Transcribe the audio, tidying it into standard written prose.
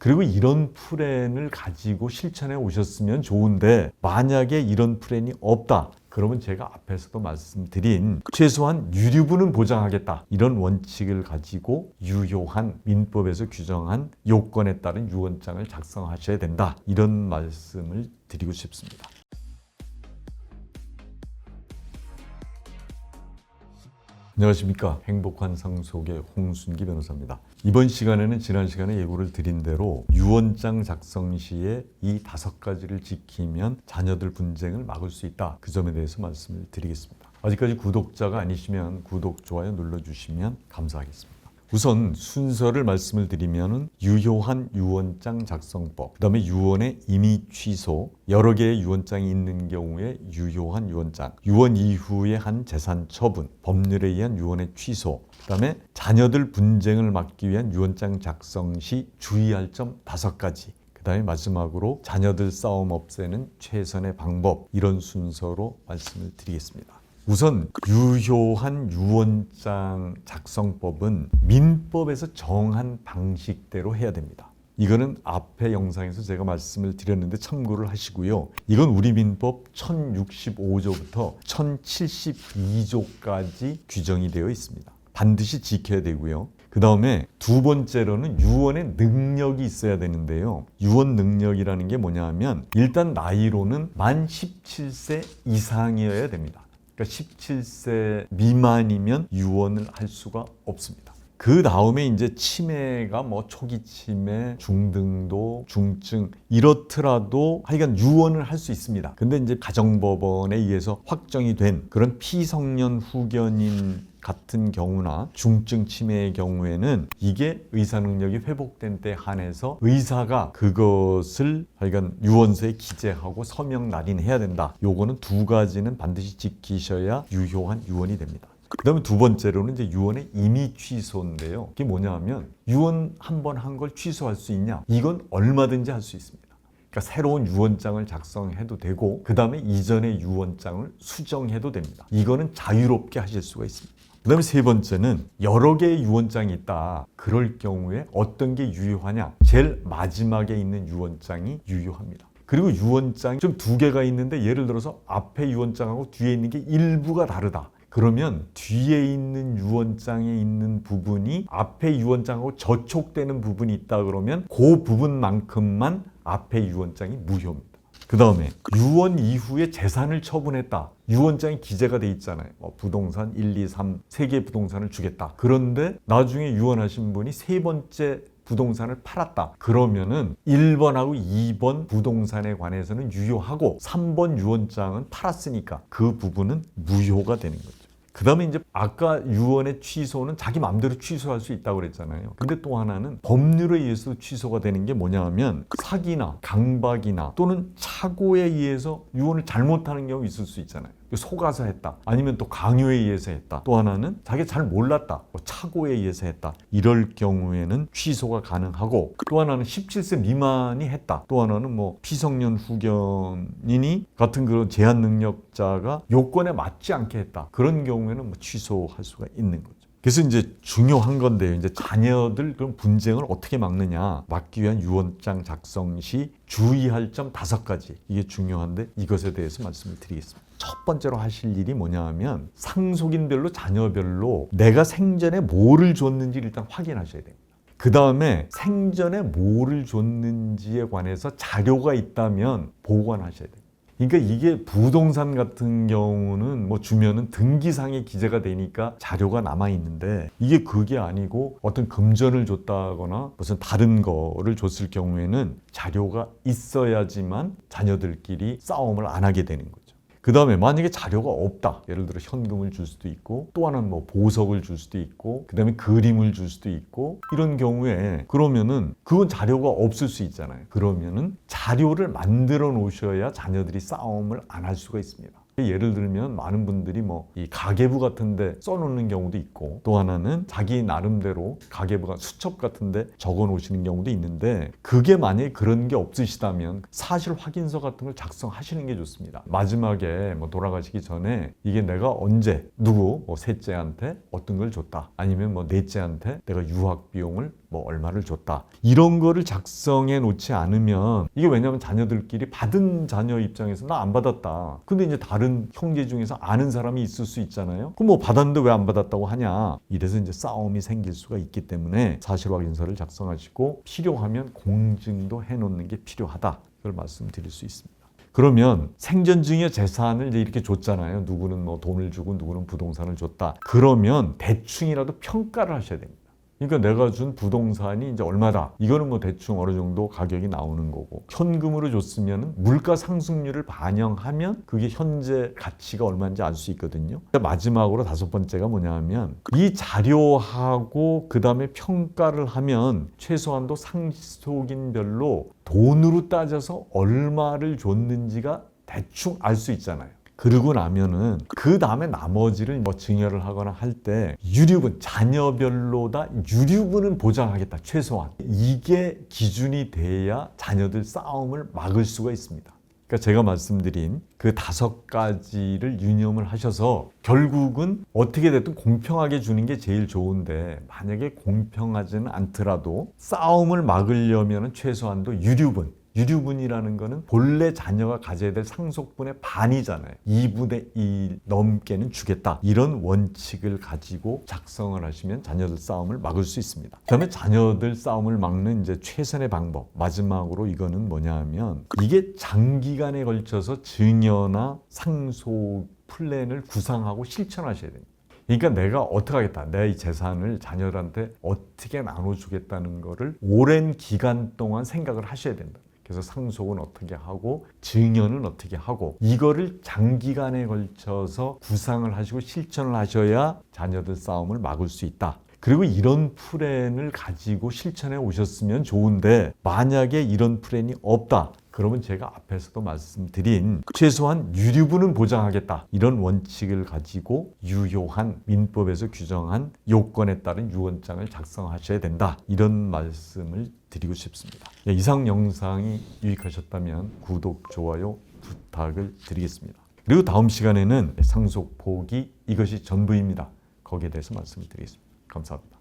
그리고 이런 플랜을 가지고 실천해 오셨으면 좋은데 만약에 이런 플랜이 없다. 그러면 제가 앞에서도 말씀드린 최소한 유류분은 보장하겠다. 이런 원칙을 가지고 유효한 민법에서 규정한 요건에 따른 유언장을 작성하셔야 된다. 이런 말씀을 드리고 싶습니다. 안녕하십니까. 행복한 상속의 홍순기 변호사입니다. 이번 시간에는 지난 시간에 예고를 드린 대로 유언장 작성 시에 이 5가지를 지키면 자녀들 분쟁을 막을 수 있다. 그 점에 대해서 말씀을 드리겠습니다. 아직까지 구독자가 아니시면 구독, 좋아요 눌러주시면 감사하겠습니다. 우선 순서를 말씀을 드리면 유효한 유언장 작성법, 그 다음에 유언의 임의 취소, 여러 개의 유언장이 있는 경우에 유효한 유언장, 유언 이후에 한 재산 처분, 법률에 의한 유언의 취소, 그 다음에 자녀들 분쟁을 막기 위한 유언장 작성 시 주의할 점 5가지, 그 다음에 마지막으로 자녀들 싸움 없애는 최선의 방법, 이런 순서로 말씀을 드리겠습니다. 우선 유효한 유언장 작성법은 민법에서 정한 방식대로 해야 됩니다. 이거는 앞에 영상에서 제가 말씀을 드렸는데 참고를 하시고요. 이건 우리 민법 1065조부터 1072조까지 규정이 되어 있습니다. 반드시 지켜야 되고요. 그 다음에 두 번째로는 유언의 능력이 있어야 되는데요. 유언 능력이라는 게 뭐냐 하면 일단 나이로는 만 17세 이상이어야 됩니다. 그러니까 17세 미만이면 유언을 할 수가 없습니다. 그 다음에 이제 치매가 뭐 초기 치매, 중등도, 중증 이렇더라도 하여간 유언을 할 수 있습니다. 근데 이제 가정법원에 의해서 확정이 된 그런 피성년 후견인 같은 경우나 중증 치매의 경우에는 이게 의사 능력이 회복된 때 한해서 의사가 그것을 하여간 유언서에 기재하고 서명 날인해야 된다. 요거는 2가지는 반드시 지키셔야 유효한 유언이 됩니다. 그 다음에 두 번째로는 이제 유언의 임의 취소인데요. 이게 뭐냐 하면 유언 한 번 한 걸 취소할 수 있냐? 이건 얼마든지 할 수 있습니다. 그러니까 새로운 유언장을 작성해도 되고 그 다음에 이전의 유언장을 수정해도 됩니다. 이거는 자유롭게 하실 수가 있습니다. 그 다음에 세 번째는 여러 개의 유언장이 있다. 그럴 경우에 어떤 게 유효하냐? 제일 마지막에 있는 유언장이 유효합니다. 그리고 유언장이 좀 2개가 있는데 예를 들어서 앞에 유언장하고 뒤에 있는 게 일부가 다르다. 그러면 뒤에 있는 유언장에 있는 부분이 앞에 유언장하고 저촉되는 부분이 있다 그러면 그 부분만큼만 앞에 유언장이 무효입니다. 그 다음에 유언 이후에 재산을 처분했다. 유언장에 기재가 돼 있잖아요. 부동산 1, 2, 3, 3개의 부동산을 주겠다. 그런데 나중에 유언하신 분이 3번째 부동산을 팔았다. 그러면은 1번하고 2번 부동산에 관해서는 유효하고 3번 유언장은 팔았으니까 그 부분은 무효가 되는 거죠. 그 다음에 이제 아까 유언의 취소는 자기 마음대로 취소할 수 있다고 그랬잖아요. 근데 또 하나는 법률에 의해서 취소가 되는 게 뭐냐 하면 사기나 강박이나 또는 착오에 의해서 유언을 잘못하는 경우 있을 수 있잖아요. 속아서 했다. 아니면 또 강요에 의해서 했다. 또 하나는 자기가 잘 몰랐다. 착오에 의해서 했다. 이럴 경우에는 취소가 가능하고 또 하나는 17세 미만이 했다. 또 하나는 뭐 피성년 후견인이 같은 그런 제한 능력자가 요건에 맞지 않게 했다. 그런 경우에는 뭐 취소할 수가 있는 거죠. 그래서 이제 중요한 건데요. 이제 자녀들 그런 분쟁을 어떻게 막느냐. 막기 위한 유언장 작성 시 주의할 점 5가지. 이게 중요한데 이것에 대해서 말씀을 드리겠습니다. 첫 번째로 하실 일이 뭐냐 하면 상속인별로 자녀별로 내가 생전에 뭐를 줬는지 일단 확인하셔야 됩니다. 그 다음에 생전에 뭐를 줬는지에 관해서 자료가 있다면 보관하셔야 됩니다. 그러니까 이게 부동산 같은 경우는 뭐 주면은 등기상에 기재가 되니까 자료가 남아 있는데 이게 그게 아니고 어떤 금전을 줬다거나 무슨 다른 거를 줬을 경우에는 자료가 있어야지만 자녀들끼리 싸움을 안 하게 되는 거죠. 그 다음에 만약에 자료가 없다. 예를 들어 현금을 줄 수도 있고 또 하나는 뭐 보석을 줄 수도 있고 그 다음에 그림을 줄 수도 있고 이런 경우에 그러면은 그건 자료가 없을 수 있잖아요. 그러면은 자료를 만들어 놓으셔야 자녀들이 싸움을 안 할 수가 있습니다. 예를 들면 많은 분들이 뭐 이 가계부 같은데 써놓는 경우도 있고 또 하나는 자기 나름대로 가계부가 수첩 같은데 적어 놓으시는 경우도 있는데 그게 만약에 그런 게 없으시다면 사실 확인서 같은 걸 작성하시는 게 좋습니다. 마지막에 뭐 돌아가시기 전에 이게 내가 언제 누구 뭐 셋째한테 어떤 걸 줬다 아니면 뭐 넷째한테 내가 유학 비용을 뭐 얼마를 줬다. 이런 거를 작성해 놓지 않으면 이게 왜냐하면 자녀들끼리 받은 자녀 입장에서 나 안 받았다. 근데 이제 다른 형제 중에서 아는 사람이 있을 수 있잖아요. 그럼 뭐 받았는데 왜 안 받았다고 하냐. 이래서 이제 싸움이 생길 수가 있기 때문에 사실 확인서를 작성하시고 필요하면 공증도 해놓는 게 필요하다. 그걸 말씀드릴 수 있습니다. 그러면 생전 증여 재산을 이제 이렇게 줬잖아요. 누구는 뭐 돈을 주고 누구는 부동산을 줬다. 그러면 대충이라도 평가를 하셔야 됩니다. 그러니까 내가 준 부동산이 이제 얼마다. 이거는 뭐 대충 어느 정도 가격이 나오는 거고. 현금으로 줬으면 물가 상승률을 반영하면 그게 현재 가치가 얼마인지 알 수 있거든요. 마지막으로 5번째가 뭐냐면 이 자료하고 그 다음에 평가를 하면 최소한도 상속인별로 돈으로 따져서 얼마를 줬는지가 대충 알 수 있잖아요. 그러고 나면은 그 다음에 나머지를 뭐 증여를 하거나 할 때 유류분, 자녀별로다 유류분은 보장하겠다 최소한. 이게 기준이 돼야 자녀들 싸움을 막을 수가 있습니다. 그러니까 제가 말씀드린 그 5가지를 유념을 하셔서 결국은 어떻게 됐든 공평하게 주는 게 제일 좋은데 만약에 공평하지는 않더라도 싸움을 막으려면 최소한도 유류분이라는 거는 본래 자녀가 가져야 될 상속분의 반이잖아요. 2분의 1 넘게는 주겠다. 이런 원칙을 가지고 작성을 하시면 자녀들 싸움을 막을 수 있습니다. 그다음에 자녀들 싸움을 막는 이제 최선의 방법. 마지막으로 이거는 뭐냐 하면 이게 장기간에 걸쳐서 증여나 상속 플랜을 구상하고 실천하셔야 됩니다. 그러니까 내가 어떻게 하겠다. 내 이 재산을 자녀들한테 어떻게 나눠주겠다는 거를 오랜 기간 동안 생각을 하셔야 된다. 그래서 상속은 어떻게 하고 증여는 어떻게 하고 이거를 장기간에 걸쳐서 구상을 하시고 실천을 하셔야 자녀들 싸움을 막을 수 있다. 그리고 이런 플랜을 가지고 실천해 오셨으면 좋은데 만약에 이런 플랜이 없다. 그러면 제가 앞에서도 말씀드린 최소한 유류분은 보장하겠다. 이런 원칙을 가지고 유효한 민법에서 규정한 요건에 따른 유언장을 작성하셔야 된다. 이런 말씀을 드리고 싶습니다. 이상 영상이 유익하셨다면 구독, 좋아요 부탁을 드리겠습니다. 그리고 다음 시간에는 상속 포기 이것이 전부입니다. 거기에 대해서 말씀을 드리겠습니다. 감사합니다.